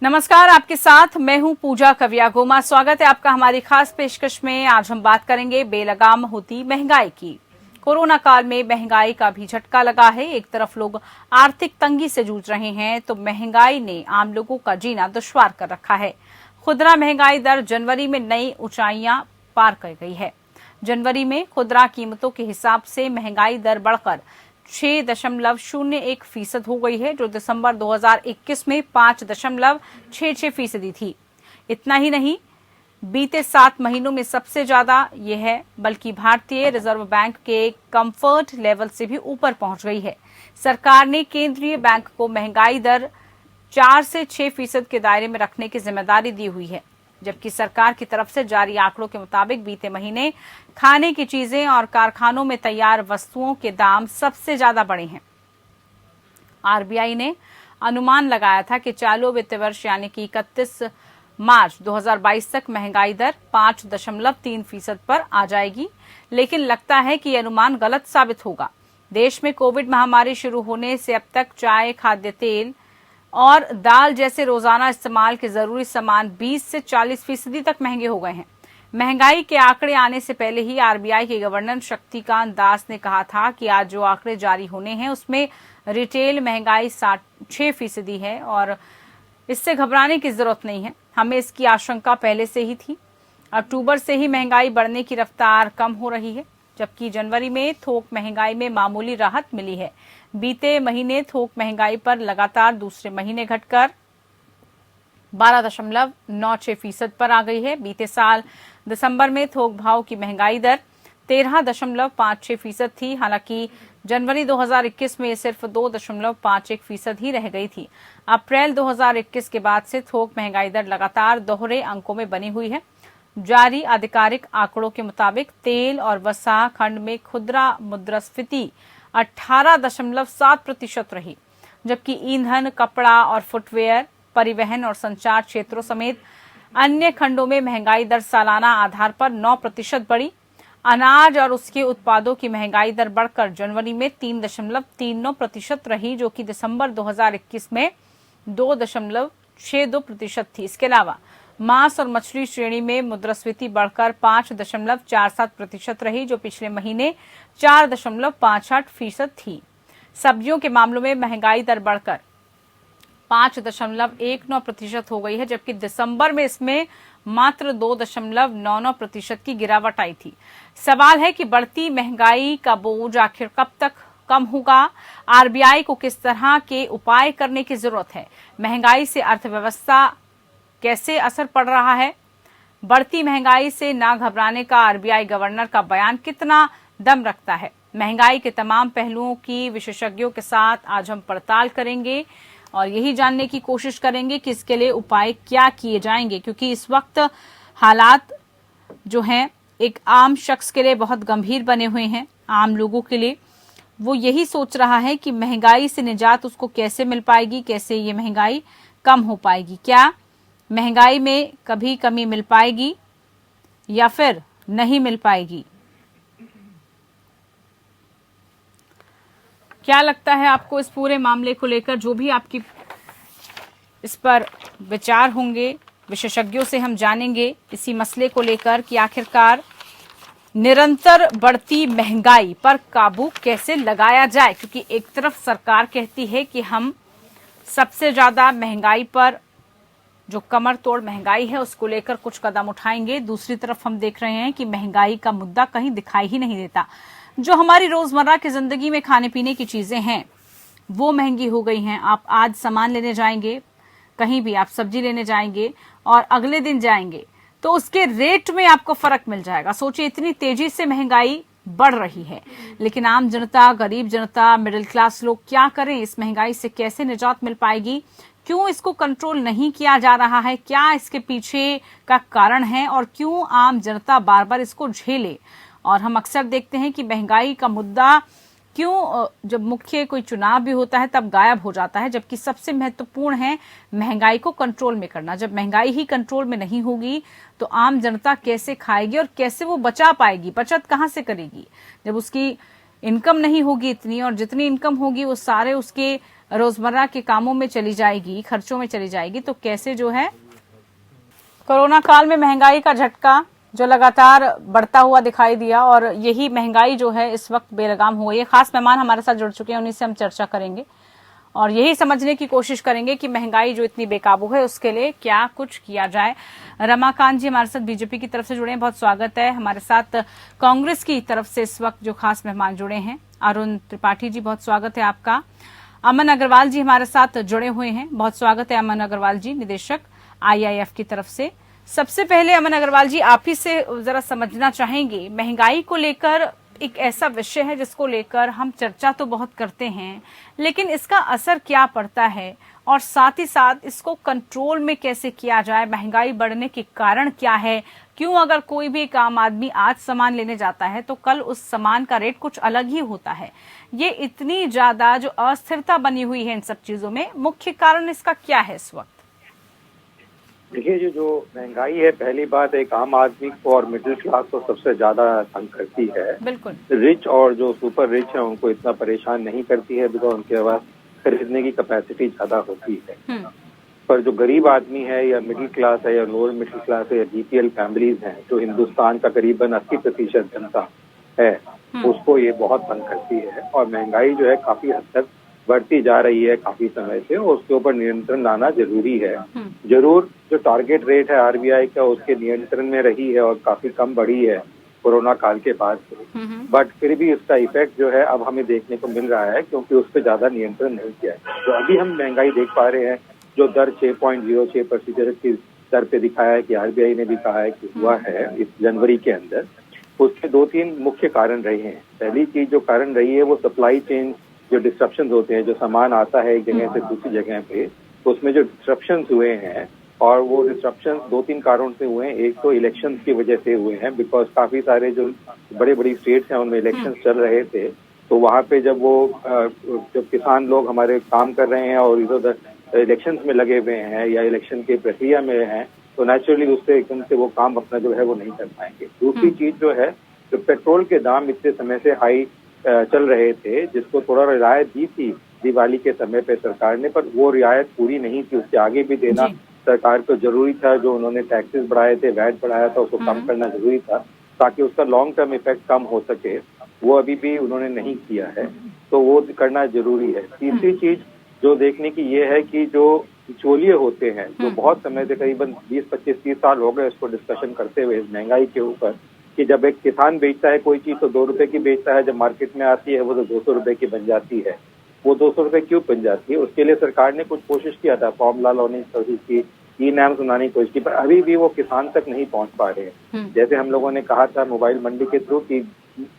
नमस्कार, आपके साथ मैं हूं पूजा कविया गोमा। स्वागत है आपका हमारी खास पेशकश में। आज हम बात करेंगे बेलगाम होती महंगाई की। कोरोना काल में महंगाई का भी झटका लगा है। एक तरफ लोग आर्थिक तंगी से जूझ रहे हैं तो महंगाई ने आम लोगों का जीना दुश्वार कर रखा है। खुदरा महंगाई दर जनवरी में नई ऊंचाइयां पार कर गई है। जनवरी में खुदरा कीमतों के हिसाब से महंगाई दर बढ़कर 6.01% हो गई है, जो दिसंबर 2021 में 5.66% थी। इतना ही नहीं, बीते 7 महीनों में सबसे ज्यादा ये है, बल्कि भारतीय रिजर्व बैंक के कंफर्ट लेवल से भी ऊपर पहुंच गई है। सरकार ने केंद्रीय बैंक को महंगाई दर 4 से 6% के दायरे में रखने की जिम्मेदारी दी हुई है, जबकि सरकार की तरफ से जारी आंकड़ों के मुताबिक बीते महीने खाने की चीजें और कारखानों में तैयार वस्तुओं के दाम सबसे ज्यादा बढ़े हैं। आरबीआई ने अनुमान लगाया था कि चालू वित्त वर्ष यानी कि 31 मार्च 2022 तक महंगाई दर 5.3% पर आ जाएगी, लेकिन लगता है कि यह अनुमान गलत साबित होगा। देश में कोविड महामारी शुरू होने से अब तक चाय, खाद्य तेल और दाल जैसे रोजाना इस्तेमाल के जरूरी सामान 20 से 40% तक महंगे हो गए हैं। महंगाई के आंकड़े आने से पहले ही आरबीआई के गवर्नर शक्तिकांत दास ने कहा था कि आज जो आंकड़े जारी होने हैं उसमें रिटेल महंगाई 6% है और इससे घबराने की जरूरत नहीं है। हमें इसकी आशंका पहले से ही थी। अक्टूबर से ही महंगाई बढ़ने की रफ्तार कम हो रही है, जबकि जनवरी में थोक महंगाई में मामूली राहत मिली है। बीते महीने थोक महंगाई पर लगातार दूसरे महीने घटकर 12.96% पर आ गई है। बीते साल दिसंबर में थोक भाव की महंगाई दर 13.56% थी। हालांकि जनवरी 2021 में सिर्फ 2.51% ही रह गई थी। अप्रैल 2021 के बाद से थोक महंगाई दर लगातार दोहरे अंकों में बनी हुई है। जारी आधिकारिक आंकड़ों के मुताबिक तेल और वसा खंड में खुदरा मुद्रास्फीति 18.7% रही, जबकि ईंधन, कपड़ा और फुटवेयर, परिवहन और संचार क्षेत्रों समेत अन्य खंडों में महंगाई दर सालाना आधार पर 9% बढ़ी। अनाज और उसके उत्पादों की महंगाई दर बढ़कर जनवरी में 3.39% रही, जो कि दिसंबर 2021 में 2.62% थी। इसके अलावा मांस और मछली श्रेणी में मुद्रास्फीति बढ़कर 5.47% रही, जो पिछले महीने 4.58% थी। सब्जियों के मामलों में महंगाई दर बढ़कर 5.19% हो गई है, जबकि दिसंबर में इसमें मात्र 2.99% की गिरावट आई थी। सवाल है कि बढ़ती महंगाई का बोझ आखिर कब तक कम होगा? आरबीआई को किस तरह के उपाय करने की जरूरत है? महंगाई से अर्थव्यवस्था कैसे असर पड़ रहा है? बढ़ती महंगाई से ना घबराने का आरबीआई गवर्नर का बयान कितना दम रखता है? महंगाई के तमाम पहलुओं की विशेषज्ञों के साथ आज हम पड़ताल करेंगे और यही जानने की कोशिश करेंगे कि इसके लिए उपाय क्या किए जाएंगे, क्योंकि इस वक्त हालात जो हैं एक आम शख्स के लिए बहुत गंभीर बने हुए हैं। आम लोगों के लिए वो यही सोच रहा है कि महंगाई से निजात उसको कैसे मिल पाएगी, कैसे ये महंगाई कम हो पाएगी। क्या महंगाई में कभी कमी मिल पाएगी या फिर नहीं मिल पाएगी? क्या लगता है आपको इस पूरे मामले को लेकर? जो भी आपकी इस पर विचार होंगे, विशेषज्ञों से हम जानेंगे इसी मसले को लेकर कि आखिरकार निरंतर बढ़ती महंगाई पर काबू कैसे लगाया जाए, क्योंकि एक तरफ सरकार कहती है कि हम सबसे ज्यादा महंगाई पर, जो कमर तोड़ महंगाई है, उसको लेकर कुछ कदम उठाएंगे। दूसरी तरफ हम देख रहे हैं कि महंगाई का मुद्दा कहीं दिखाई ही नहीं देता। जो हमारी रोजमर्रा की जिंदगी में खाने पीने की चीजें हैं वो महंगी हो गई हैं। आप आज सामान लेने जाएंगे, कहीं भी आप सब्जी लेने जाएंगे और अगले दिन जाएंगे तो उसके रेट में आपको फर्क मिल जाएगा। सोचिए, इतनी तेजी से महंगाई बढ़ रही है, लेकिन आम जनता, गरीब जनता, मिडिल क्लास लोग क्या करें? इस महंगाई से कैसे निजात मिल पाएगी? क्यों इसको कंट्रोल नहीं किया जा रहा है? क्या इसके पीछे का कारण है और क्यों आम जनता बार बार इसको झेले? और हम अक्सर देखते हैं कि महंगाई का मुद्दा क्यों जब मुख्य कोई चुनाव भी होता है तब गायब हो जाता है, जबकि सबसे महत्वपूर्ण है महंगाई को कंट्रोल में करना। जब महंगाई ही कंट्रोल में नहीं होगी तो आम जनता कैसे खाएगी और कैसे वो बचा पाएगी? बचत कहाँ से करेगी जब उसकी इनकम नहीं होगी इतनी, और जितनी इनकम होगी वो सारे उसके रोजमर्रा के कामों में चली जाएगी, खर्चों में चली जाएगी, तो कैसे जो है कोरोना काल में महंगाई का झटका जो लगातार बढ़ता हुआ दिखाई दिया और यही महंगाई जो है इस वक्त बेलगाम हो गई है। खास मेहमान हमारे साथ जुड़ चुके हैं, उन्हीं से हम चर्चा करेंगे और यही समझने की कोशिश करेंगे कि महंगाई जो इतनी बेकाबू है उसके लिए क्या कुछ किया जाए। रमाकांत जी हमारे साथ बीजेपी की तरफ से जुड़े हैं, बहुत स्वागत है। हमारे साथ कांग्रेस की तरफ से इस वक्त जो खास मेहमान जुड़े हैं, अरुण त्रिपाठी जी, बहुत स्वागत है आपका। अमन अग्रवाल जी हमारे साथ जुड़े हुए हैं, बहुत स्वागत है अमन अग्रवाल जी, निदेशक IIF की तरफ से। सबसे पहले अमन अग्रवाल जी, आप ही से जरा समझना चाहेंगे, महंगाई को लेकर एक ऐसा विषय है जिसको लेकर हम चर्चा तो बहुत करते हैं, लेकिन इसका असर क्या पड़ता है और साथ ही साथ इसको कंट्रोल में कैसे किया जाए। महंगाई बढ़ने के कारण क्या है, क्यों अगर कोई भी एक आम आदमी आज सामान लेने जाता है तो कल उस सामान का रेट कुछ अलग ही होता है। ये इतनी ज्यादा जो अस्थिरता बनी हुई है इन सब चीजों में, मुख्य कारण इसका क्या है इस वक्त? देखिए, जो महंगाई है, पहली बात एक आम आदमी को और मिडिल क्लास को सबसे ज्यादा तंग करती है। बिल्कुल। रिच और जो सुपर रिच है उनको इतना परेशान नहीं करती है, बिकॉज उनके पास खरीदने की कैपेसिटी ज्यादा होती है। पर जो गरीब आदमी है या मिडिल क्लास है या लोअर मिडिल क्लास है या BPL फैमिलीज हैं, जो हिंदुस्तान का करीबन 80% जनता है, उसको ये बहुत तंग करती है। और महंगाई जो है काफी हद तक बढ़ती जा रही है काफी समय से, और उसके ऊपर नियंत्रण लाना जरूरी है। जरूर जो टारगेट रेट है RBI का उसके नियंत्रण में रही है और काफी कम बढ़ी है कोरोना काल के बाद से, बट फिर भी इसका इफेक्ट जो है अब हमें देखने को मिल रहा है, क्योंकि उस पर ज्यादा नियंत्रण नहीं किया है। तो अभी हम महंगाई देख पा रहे हैं, जो दर 6.06% की दर पे दिखाया है कि RBI ने भी कहा है कि हुआ है इस जनवरी के अंदर। उसके 2-3 मुख्य कारण रहे हैं। पहली चीज जो कारण रही है वो सप्लाई चेन जो डिस्ट्रप्शन होते हैं, जो सामान आता है एक जगह से दूसरी जगह पे, तो उसमें जो डिस्ट्रप्शन हुए हैं, और वो डिस्ट्रप्शन 2-3 कारणों से हुए हैं। एक तो इलेक्शन की वजह से हुए हैं, बिकॉज काफी सारे जो बड़ी बड़ी स्टेट्स हैं उनमें इलेक्शन चल रहे थे, तो वहाँ पे जब जब किसान लोग हमारे काम कर रहे हैं और इधर उधर इलेक्शन में लगे हुए हैं या इलेक्शन की प्रक्रिया में हैं, तो नेचुरली उससे एकदम से वो काम अपना जो है वो नहीं कर पाएंगे। दूसरी चीज जो है, जो पेट्रोल के दाम इतने समय से हाई चल रहे थे, जिसको थोड़ा रियायत दी थी दिवाली के समय पे सरकार ने, पर वो रियायत पूरी नहीं थी, उसके आगे भी देना सरकार को जरूरी था। जो उन्होंने टैक्सेस बढ़ाए थे, वैट बढ़ाया था, उसको कम करना जरूरी था ताकि उसका लॉन्ग टर्म इफेक्ट कम हो सके, वो अभी भी उन्होंने नहीं किया है, तो वो करना जरूरी है। तीसरी चीज जो देखने की ये है कि जो बिचौलिए होते हैं, जो बहुत समय से करीबन 20-25-30 साल हो गए इसको डिस्कशन करते हुए इस महंगाई के ऊपर, कि जब एक किसान बेचता है कोई चीज तो 2 रुपए की बेचता है, जब मार्केट में आती है वो तो 200 रुपए की बन जाती है। वो 200 रुपए क्यों बन जाती है? उसके लिए सरकार ने कुछ कोशिश किया था, फॉर्मूला लाने की कोशिश की, E-NAM सुनाने की कोशिश की, पर अभी भी वो किसान तक नहीं पहुंच पा रहे हैं। जैसे हम लोगों ने कहा था मोबाइल मंडी के थ्रू कि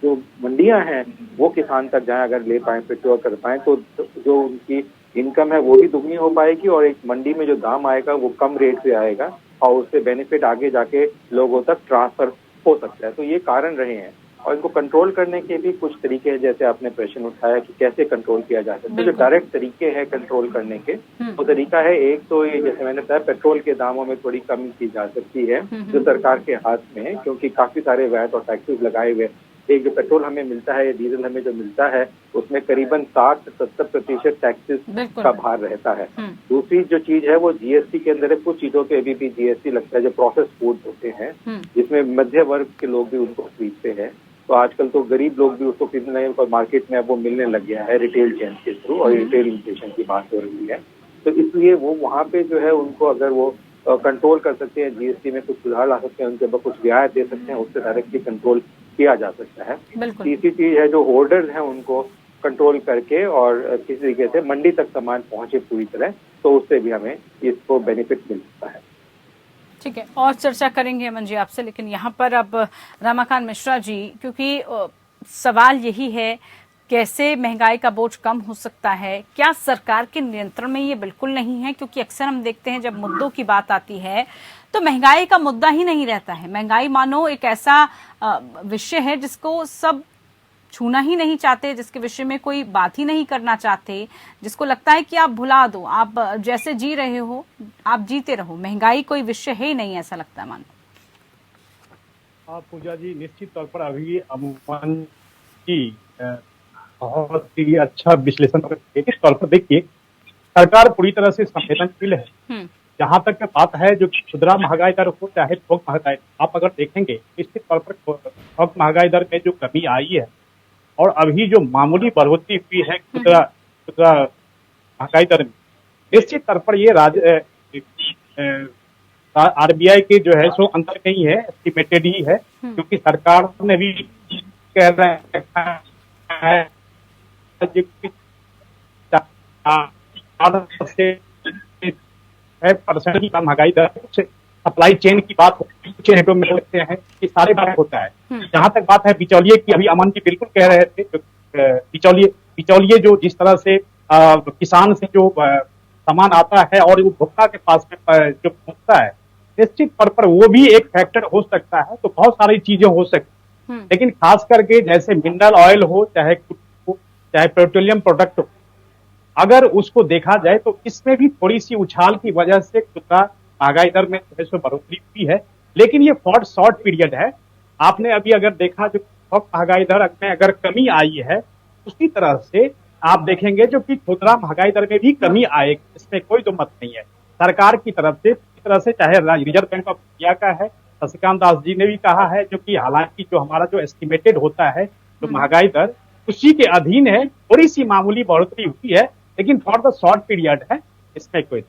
जो मंडियां हैं वो किसान तक जाए, अगर ले पाए, प्रोक्योर कर पाए, तो जो उनकी इनकम है वो भी दुगनी हो पाएगी और एक मंडी में जो दाम आएगा वो कम रेट से आएगा और उससे बेनिफिट आगे जाके लोगों तक ट्रांसफर हो सकता है। तो ये कारण रहे हैं और इनको कंट्रोल करने के भी कुछ तरीके हैं, जैसे आपने प्रश्न उठाया कि कैसे कंट्रोल किया जा सकता है। जो डायरेक्ट तरीके हैं कंट्रोल करने के, वो तरीका है, एक तो ये जैसे मैंने बताया, पेट्रोल के दामों में थोड़ी कमी की जा सकती है जो सरकार के हाथ में है, क्योंकि काफी सारे वैट और टैक्सेस लगाए हुए। एक जो पेट्रोल हमें मिलता है, डीजल हमें जो मिलता है, उसमें करीबन 60 से 70% टैक्सेस का भार रहता है। दूसरी जो चीज है वो GST के अंदर है, कुछ चीजों पे अभी भी GST लगता है, जो प्रोसेस फूड होते हैं, जिसमें मध्य वर्ग के लोग भी उनको खरीदते हैं। तो आजकल तो गरीब लोग भी उसको खरीदने लगे और मार्केट में अब वो मिलने लग गया है रिटेल चेन के थ्रू, और रिटेल इन्फ्लेशन की बात हो रही है। तो इसलिए वो वहाँ पे जो है उनको अगर वो कंट्रोल कर सकते हैं, GST में कुछ सुधार ला सकते हैं, उनके ऊपर कुछ रियायत दे सकते हैं, उससे डायरेक्टली कंट्रोल किया जा सकता है। तीसरी चीज है, जो होर्डर्स हैं उनको कंट्रोल करके और किसी तरीके से मंडी तक सामान पहुंचे पूरी तरह, तो उससे भी हमें इसको बेनिफिट मिल सकता है। ठीक है, और चर्चा करेंगे अमन जी आपसे, लेकिन यहाँ पर अब रमाकांत मिश्रा जी, क्योंकि सवाल यही है कैसे महंगाई का बोझ कम हो सकता है, क्या सरकार के नियंत्रण में ये बिल्कुल नहीं है? क्योंकि अक्सर हम देखते हैं जब मुद्दों की बात आती है तो महंगाई का मुद्दा ही नहीं रहता है। महंगाई मानो एक ऐसा विषय है जिसको सब छूना ही नहीं चाहते, जिसके विषय में कोई बात ही नहीं करना चाहते, जिसको लगता है कि आप भुला दो, आप जैसे जी रहे हो आप जीते रहो, महंगाई कोई विषय है ही नहीं, ऐसा लगता है मानो। पूजा जी, निश्चित तौर पर अभी अमन की बहुत ही अच्छा विश्लेषण। इस तौर पर देखिए, सरकार पूरी तरह से संवेदनशील है। हम्म। जहां तक बात है जो खुदरा महंगाई दर हो चाहे थोक महंगाई, आप अगर देखेंगे निश्चित तौर पर थोक महंगाई दर में जो कमी आई है और अभी जो मामूली बढ़ोतरी हुई है खुदरा खुदरा महंगाई दर में, निश्चित तौर पर ये आरबीआई के जो है सो अंतर नहीं है, एस्टिमेटेड ही है, क्योंकि सरकार ने भी कह रहे हैं % की महंगाई दर से सप्लाई चेन की बात कुछ हेटो में देखते हैं कि सारे बात होता है। जहां तक बात है बिचौलिए की, अभी अमन जी बिल्कुल कह रहे थे, बिचौलिए जो जिस तरह से किसान से जो सामान आता है और उपभोक्ता के पास में जो पहुंचता है, निश्चित तौर पर वो भी एक फैक्टर हो सकता है। तो बहुत सारी चीजें हो सकती, लेकिन खास करके जैसे मिनरल ऑयल हो चाहे पेट्रोलियम प्रोडक्ट हो, अगर उसको देखा जाए तो इसमें भी थोड़ी सी उछाल की वजह से खुदरा महंगाई दर में बढ़ोतरी हुई है, लेकिन ये शॉर्ट पीरियड है। आपने अभी अगर देखा जो महंगाई दर में अगर कमी आई है, उसी तरह से आप देखेंगे जो कि खुदरा महंगाई दर में भी कमी आएगी, इसमें कोई दो मत नहीं है। सरकार की तरफ से इस तरह से चाहे रिजर्व बैंक ऑफ इंडिया का है, शशिकांत दास जी ने भी कहा है, जो कि हालांकि जो हमारा जो एस्टिमेटेड होता है जो महंगाई दर उसी के अधीन है, थोड़ी सी मामूली बढ़ोतरी हुई है, लेकिन फॉर द शॉर्ट पीरियड है, इसमें कोई।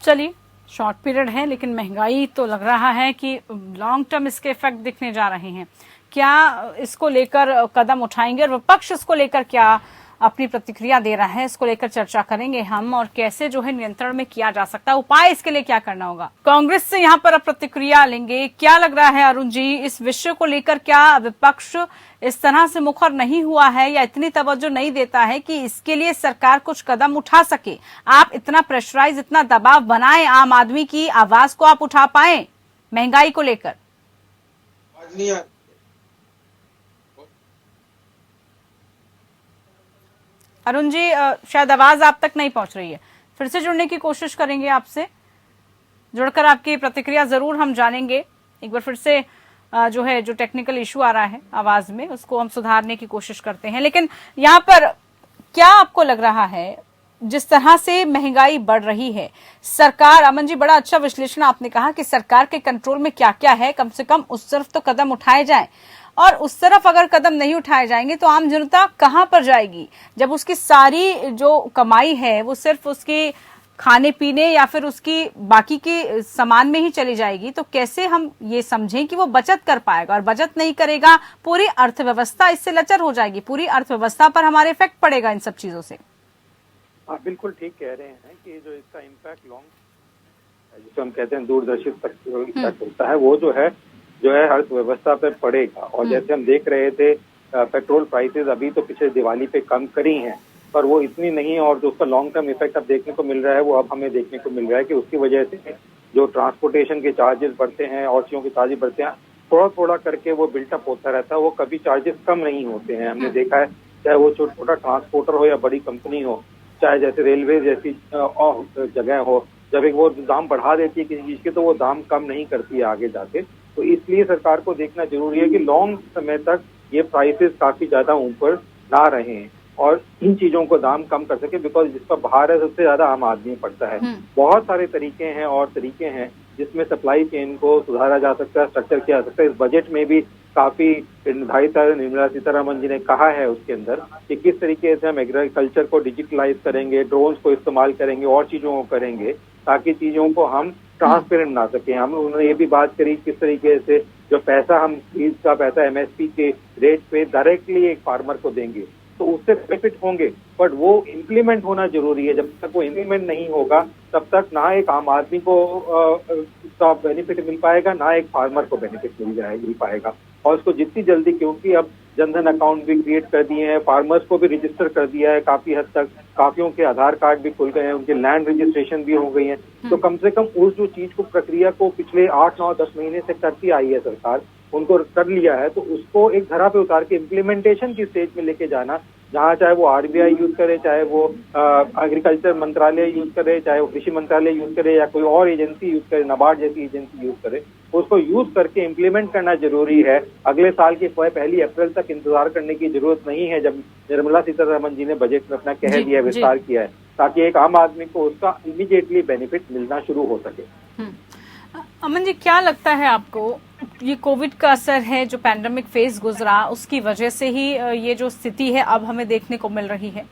चलिए, शॉर्ट पीरियड है, लेकिन महंगाई तो लग रहा है कि लॉन्ग टर्म इसके इफेक्ट दिखने जा रहे हैं। क्या इसको लेकर कदम उठाएंगे और विपक्ष इसको लेकर क्या अपनी प्रतिक्रिया दे रहा है, इसको लेकर चर्चा करेंगे हम, और कैसे जो है नियंत्रण में किया जा सकता है, उपाय इसके लिए क्या करना होगा। कांग्रेस से यहाँ पर अब प्रतिक्रिया लेंगे। क्या लग रहा है अरुण जी, इस विषय को लेकर क्या विपक्ष इस तरह से मुखर नहीं हुआ है या इतनी तवज्जो नहीं देता है कि इसके लिए सरकार कुछ कदम उठा सके? आप इतना प्रेशराइज, इतना दबाव बनाए, आम आदमी की आवाज को आप उठा पाए महंगाई को लेकर? अरुण जी, शायद आवाज आप तक नहीं पहुंच रही है, फिर से जुड़ने की कोशिश करेंगे आपसे, जुड़कर आपकी प्रतिक्रिया जरूर हम जानेंगे। एक बार फिर से जो टेक्निकल इशू आ रहा है आवाज में, उसको हम सुधारने की कोशिश करते हैं। लेकिन यहाँ पर क्या आपको लग रहा है, जिस तरह से महंगाई बढ़ रही है, सरकार, अमन जी बड़ा अच्छा विश्लेषण आपने कहा कि सरकार के कंट्रोल में क्या क्या है, कम से कम उस तरफ तो कदम उठाए जाएं, और उस तरफ अगर कदम नहीं उठाए जाएंगे तो आम जनता कहां पर जाएगी, जब उसकी सारी जो कमाई है वो सिर्फ उसके खाने पीने या फिर उसकी बाकी के सामान में ही चली जाएगी। तो कैसे हम ये समझें कि वो बचत कर पाएगा, और बचत नहीं करेगा पूरी अर्थव्यवस्था इससे लचर हो जाएगी, पूरी अर्थव्यवस्था पर हमारे इफेक्ट पड़ेगा इन सब चीजों से। आप बिल्कुल ठीक कह रहे हैं कि जो इसका इम्पैक्ट लॉन्ग, जिसे हम कहते हैं दूरदर्शी इम्पैक्ट होता है, वो जो है अर्थव्यवस्था पे पड़ेगा। और जैसे हम देख रहे थे, पेट्रोल प्राइसेस अभी तो पिछले दिवाली पे कम करी हैं, पर वो इतनी नहीं है, और जो उसका लॉन्ग टर्म इफेक्ट अब देखने को मिल रहा है वो अब हमें देखने को मिल रहा है कि उसकी वजह से जो ट्रांसपोर्टेशन के चार्जेस बढ़ते हैं और चीजों के चार्जेस बढ़ते हैं, थोड़ा थोड़ा करके वो बिल्टअप होता रहता है, वो कभी चार्जेस कम नहीं होते हैं। हमने देखा है, चाहे वो छोटा छोटा ट्रांसपोर्टर हो या बड़ी कंपनी हो, चाहे जैसे रेलवे जैसी जगह हो, जब एक वो दाम बढ़ा देती है किसी चीज के तो वो दाम कम नहीं करती है आगे जाके। तो इसलिए सरकार को देखना जरूरी है कि लॉन्ग समय तक ये प्राइसेस काफी ज्यादा ऊपर ना रहें और इन चीजों को दाम कम कर सके, बिकॉज जिसका भार है सबसे ज्यादा आम आदमी पड़ता है। बहुत सारे तरीके हैं जिसमें सप्लाई चेन को सुधारा जा सकता है, स्ट्रक्चर किया जा सकता है। इस बजट में भी काफी निर्धारित निर्मला सीतारमण जी ने कहा है उसके अंदर कि किस तरीके से हम एग्रीकल्चर को डिजिटलाइज करेंगे, ड्रोन्स को इस्तेमाल करेंगे और चीजों को करेंगे ताकि चीजों को हम ट्रांसपेरेंट बना सके। हम उन्होंने ये भी बात करी किस तरीके से जो पैसा हम बीज का पैसा एमएसपी के रेट पे डायरेक्टली एक फार्मर को देंगे तो उससे बेनिफिट होंगे, बट वो इम्प्लीमेंट होना जरूरी है। जब तक वो इम्प्लीमेंट नहीं होगा तब तक ना एक आम आदमी को उसका बेनिफिट मिल पाएगा, ना एक फार्मर को बेनिफिट मिल पाएगा। और उसको जितनी जल्दी, क्योंकि अब जनधन अकाउंट भी क्रिएट कर दिए हैं, फार्मर्स को भी रजिस्टर कर दिया है काफी हद तक, काफियों के आधार कार्ड भी खुल गए हैं, उनके लैंड रजिस्ट्रेशन भी हो गई है, तो कम से कम उस जो चीज को प्रक्रिया को पिछले 8, 9, 10 महीने से करती आई है सरकार, उनको कर लिया है, तो उसको एक धरा पे उतार के इम्प्लीमेंटेशन की स्टेज में लेके जाना, जहाँ चाहे वो आरबीआई यूज करे, चाहे वो एग्रीकल्चर मंत्रालय यूज करे, चाहे वो कृषि मंत्रालय यूज करे या कोई और एजेंसी यूज करे, नाबार्ड जैसी एजेंसी यूज करे, उसको यूज करके इम्प्लीमेंट करना जरूरी है। अगले साल की 1 अप्रैल तक इंतजार करने की जरूरत नहीं है, जब निर्मला सीतारमण जी ने बजट में अपना कह दिया, विस्तार किया है, ताकि एक आम आदमी को उसका इमीडिएटली बेनिफिट मिलना शुरू हो सके। अमन जी, क्या लगता है आपको, ये कोविड का असर है, जो पैंडेमिक फेज गुजरा उसकी वजह से ही ये जो स्थिति है अब हमें देखने को मिल रही है?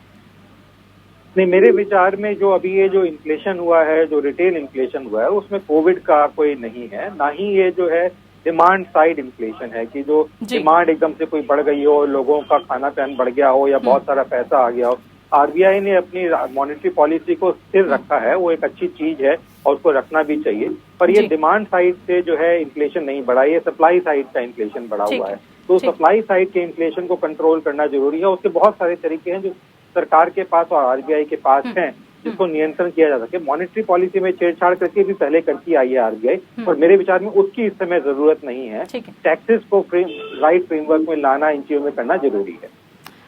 नहीं, मेरे विचार में जो अभी ये जो इन्फ्लेशन हुआ है, जो रिटेल इन्फ्लेशन हुआ है, उसमें कोविड का कोई नहीं है, ना ही ये जो है डिमांड साइड इन्फ्लेशन है कि जो डिमांड एकदम से कोई बढ़ गई हो, लोगों का खाना पीना बढ़ गया हो या बहुत सारा पैसा आ गया हो। आरबीआई ने अपनी मॉनेटरी पॉलिसी को स्थिर रखा है, वो एक अच्छी चीज है और उसको रखना भी चाहिए, पर ये डिमांड साइड से जो है इन्फ्लेशन नहीं बढ़ा, ये सप्लाई साइड का इन्फ्लेशन बढ़ा हुआ है। तो सप्लाई साइड के इन्फ्लेशन को कंट्रोल करना जरूरी है। उसके बहुत सारे तरीके हैं जो सरकार के पास और आरबीआई के पास हैं, जिसको नियंत्रण किया जा सके। मॉनेटरी पॉलिसी में छेड़छाड़ करके भी पहले करती आई है आरबीआई, और मेरे विचार में उसकी इस समय जरूरत नहीं है। टैक्सेस को राइट फ्रेमवर्क में लाना, इन चीजों में करना जरूरी है।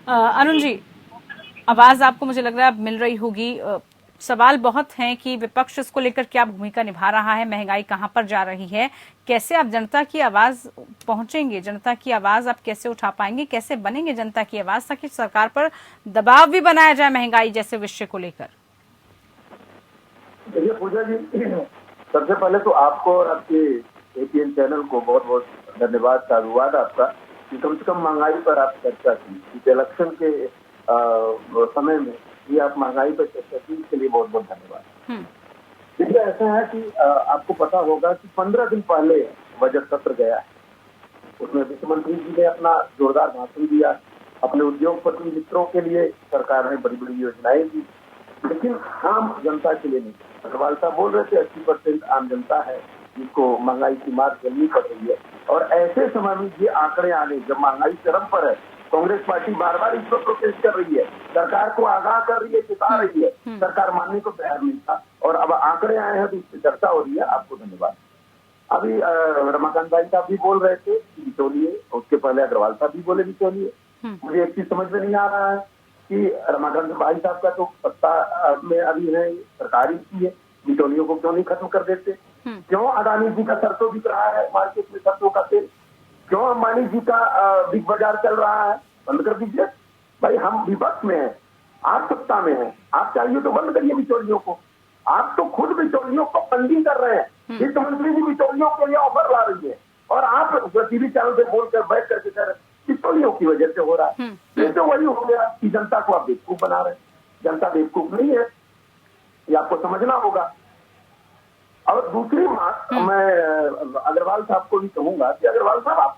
अरुण जी, आवाज आपको मुझे लग रहा है अब मिल रही होगी। सवाल बहुत हैं कि विपक्ष इसको लेकर क्या भूमिका निभा रहा है, महंगाई कहां पर जा रही है, कैसे आप जनता की आवाज पहुंचेंगे, जनता की आवाज आप कैसे उठा पाएंगे, कैसे बनेंगे जनता की आवाज, ताकि सरकार पर दबाव भी बनाया जाए महंगाई जैसे विषय को लेकर? देखिए पूजा जी, सबसे पहले तो आपको और आपके एपीएन चैनल को बहुत बहुत धन्यवाद, साधुवाद आपका कि कम से कम महंगाई पर आप चर्चा की। इलेक्शन के समय में ये आप महंगाई पर चर्चा की, इसके लिए बहुत बहुत धन्यवाद। देखिए ऐसा है कि आपको पता होगा कि 15 दिन पहले बजट सत्र गया है, उसमें वित्त मंत्री जी ने अपना जोरदार भाषण दिया, अपने उद्योगपति मित्रों के लिए सरकार ने बड़ी बड़ी योजनाएं दी, लेकिन आम जनता के लिए नहीं। अग्रवाल साहब बोल रहे थे 80% आम जनता है जिसको महंगाई की मार झेलनी पड़ रही है, और ऐसे समय में ये आंकड़े आने, जब महंगाई चरम पर है, कांग्रेस पार्टी बार बार इस पर प्रोटेस्ट कर रही है, सरकार को आगाह कर रही है, चेता रही है, सरकार मानने को तैयार नहीं था, और अब आंकड़े आए हैं तो इस पर चर्चा हो रही है। आपको धन्यवाद। अभी रमाकांत भाई साहब भी बोल रहे थे बिचौलिए, उसके पहले अग्रवाल साहब भी बोले बिचौलिए। मुझे एक चीज समझ में नहीं आ रहा है कि रमाकांत भाई साहब का तो सत्ता में अभी है, सरकारी की है, बिचौलियों को क्यों नहीं खत्म कर देते? क्यों अडानी जी का सरसों बिक रहा है मार्केट में, सरसों का तेल? क्यों अंबानी जी का बिग बाजार चल रहा है? बंद कर दीजिए भाई। हम विपक्ष में हैं, आप सत्ता में हैं, आप चाहिए तो बंद करिए बिचौलियों को। आप तो खुद बिचौलियों को फंडिंग कर रहे हैं। वित्त मंत्री जी बिचौलियों के लिए ऑफर ला रही है, और आप टीवी चैनल पे बोलकर बैठ करके कह रहे बिचौलियों की वजह से हो रहा है। ये तो वही हो गया कि जनता को आप बेवकूफ बना रहे हैं। जनता बेवकूफ नहीं है, ये आपको समझना होगा। और दूसरी बात, मैं अग्रवाल साहब को भी कहूंगा कि अग्रवाल साहब, आप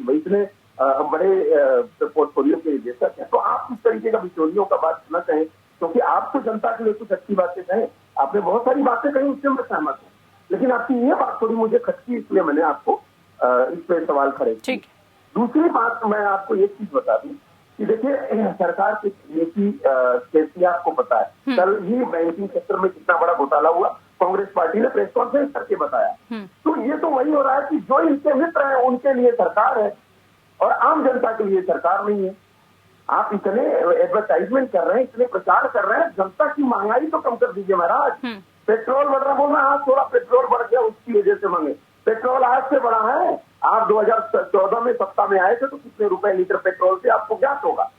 इतने बड़े पोर्टफोलियो के निदेशक हैं, तो आप इस तरीके का बिचौलियों का बात न कहें, क्योंकि आप तो जनता के लिए कुछ अच्छी बातें कहें। आपने बहुत सारी बातें कही, उससे मैं सहमत हूँ, लेकिन आपकी ये बात थोड़ी मुझे खटकी, इसलिए मैंने आपको इस पे सवाल खड़े किए। दूसरी बात, मैं आपको एक चीज बता दूं कि देखिए, सरकार की नीति कैसी आपको पता है। कल ही बैंकिंग सेक्टर में कितना बड़ा घोटाला हुआ, कांग्रेस पार्टी ने प्रेस कॉन्फ्रेंस करके बताया। तो ये तो वही हो रहा है कि जो इनके मित्र हैं उनके लिए सरकार है और आम जनता के लिए सरकार नहीं है। आप इतने एडवर्टाइजमेंट कर रहे हैं, इतने प्रचार कर रहे हैं, जनता की महंगाई तो कम कर दीजिए महाराज। पेट्रोल बढ़ रहा, बोलना हाँ थोड़ा पेट्रोल बढ़ गया उसकी वजह से मांगे, पेट्रोल आज से बढ़ा है। आप 2014 में सत्ता में आए थे तो कितने रुपए लीटर पेट्रोल थे आपको ज्ञात होगा,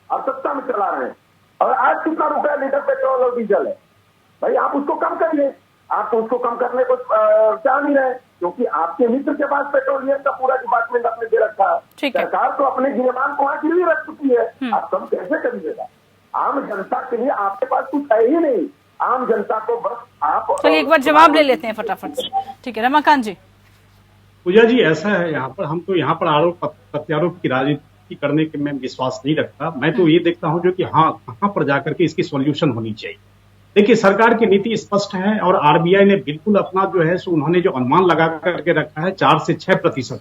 आप सत्ता में चला रहे हैं, और आज कितना रुपया लीटर पेट्रोल और डीजल है? भाई आप उसको कम करिए। आप तो उसको कम करने को चाह नहीं रहे, क्योंकि आपके मित्र के पास पेट्रोलियम का पूरा डिपार्टमेंट आपने दे रखा है। सरकार तो अपने गिरबान को वहां गिरवी रख चुकी है, आप कम कैसे करिएगा? आम जनता के लिए आपके पास कुछ है ही नहीं। आम जनता को बस आप, चलिए एक बार जवाब ले लेते हैं फटाफट से। ठीक है रमाकांत जी। पूजा जी, ऐसा है, यहाँ पर हम तो यहाँ पर आरोप प्रत्यारोप की राजनीति करने के में विश्वास नहीं रखता। मैं तो ये देखता हूँ जो कि हाँ, कहाँ पर जाकर के इसकी सॉल्यूशन होनी चाहिए। देखिए, सरकार की नीति स्पष्ट है, और आरबीआई ने बिल्कुल अपना जो है सो उन्होंने जो अनुमान लगा करके रखा है 4 से 6%।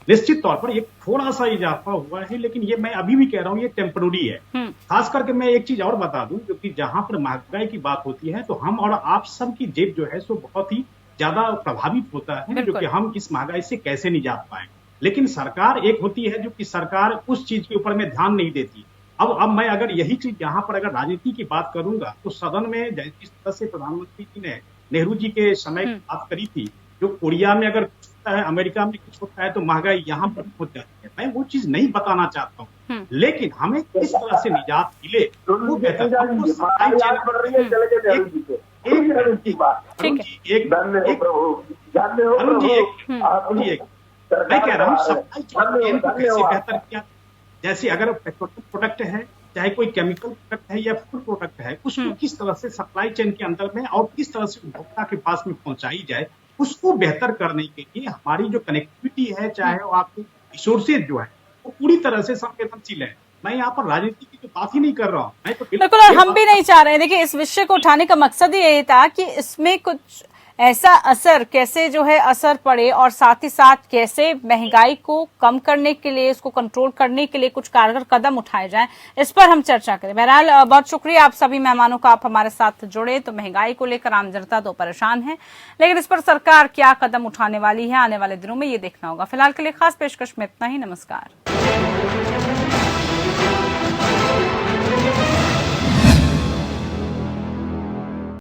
निश्चित तौर पर एक थोड़ा सा इजाफा हुआ है, लेकिन ये मैं अभी भी कह रहा हूँ ये टेम्पररी है। खास करके मैं एक चीज और बता दूं, क्योंकि जहां पर महंगाई की बात होती है तो हम और आप सब की जेब जो है सो बहुत ही ज्यादा प्रभावित होता है, जो कि हम इस महंगाई से कैसे निजात पाए। लेकिन सरकार एक होती है जो कि सरकार उस चीज के ऊपर में ध्यान नहीं देती। अब मैं अगर यही चीज यहाँ पर अगर राजनीति की बात करूंगा तो सदन में जिस तरह से प्रधानमंत्री जी ने नेहरू जी के समय की बात करी थी, जो कोरिया में अगर होता है, अमेरिका में कुछ होता है, तो महंगाई यहाँ पर हो जाती है। मैं वो चीज नहीं बताना चाहता हूँ, लेकिन हमें किस तरह से निजात मिले वो बेहतर। हमको सप्लाई मैं कह रहा हूँ सप्लाई चेन को कैसे बेहतर किया। जैसे अगर पेट्रोलियम प्रोडक्ट है, चाहे कोई केमिकल प्रोडक्ट है या फूड प्रोडक्ट है, उसको किस तरह से सप्लाई चेन के अंदर में और किस तरह से उपभोक्ता के पास में पहुंचाई जाए, उसको बेहतर करने के लिए हमारी जो कनेक्टिविटी है, चाहे वो आपकी रिसोर्सेज जो है वो पूरी तरह से संवेदनशील है। मैं यहाँ पर राजनीति की तो बात ही नहीं कर रहा हूँ, मैं तो बिल्कुल, और हम भी नहीं चाह रहे हैं। देखिए, इस विषय को उठाने का मकसद ही यही था कि इसमें कुछ ऐसा असर कैसे जो है असर पड़े, और साथ ही साथ कैसे महंगाई को कम करने के लिए, इसको कंट्रोल करने के लिए कुछ कारगर कदम उठाए जाएं, इस पर हम चर्चा करें। बहरहाल बहुत शुक्रिया आप सभी मेहमानों का, आप हमारे साथ जुड़े। तो महंगाई को लेकर आम जनता तो परेशान है, लेकिन इस पर सरकार क्या कदम उठाने वाली है आने वाले दिनों में, ये देखना होगा। फिलहाल के लिए खास पेशकश में इतना ही। नमस्कार।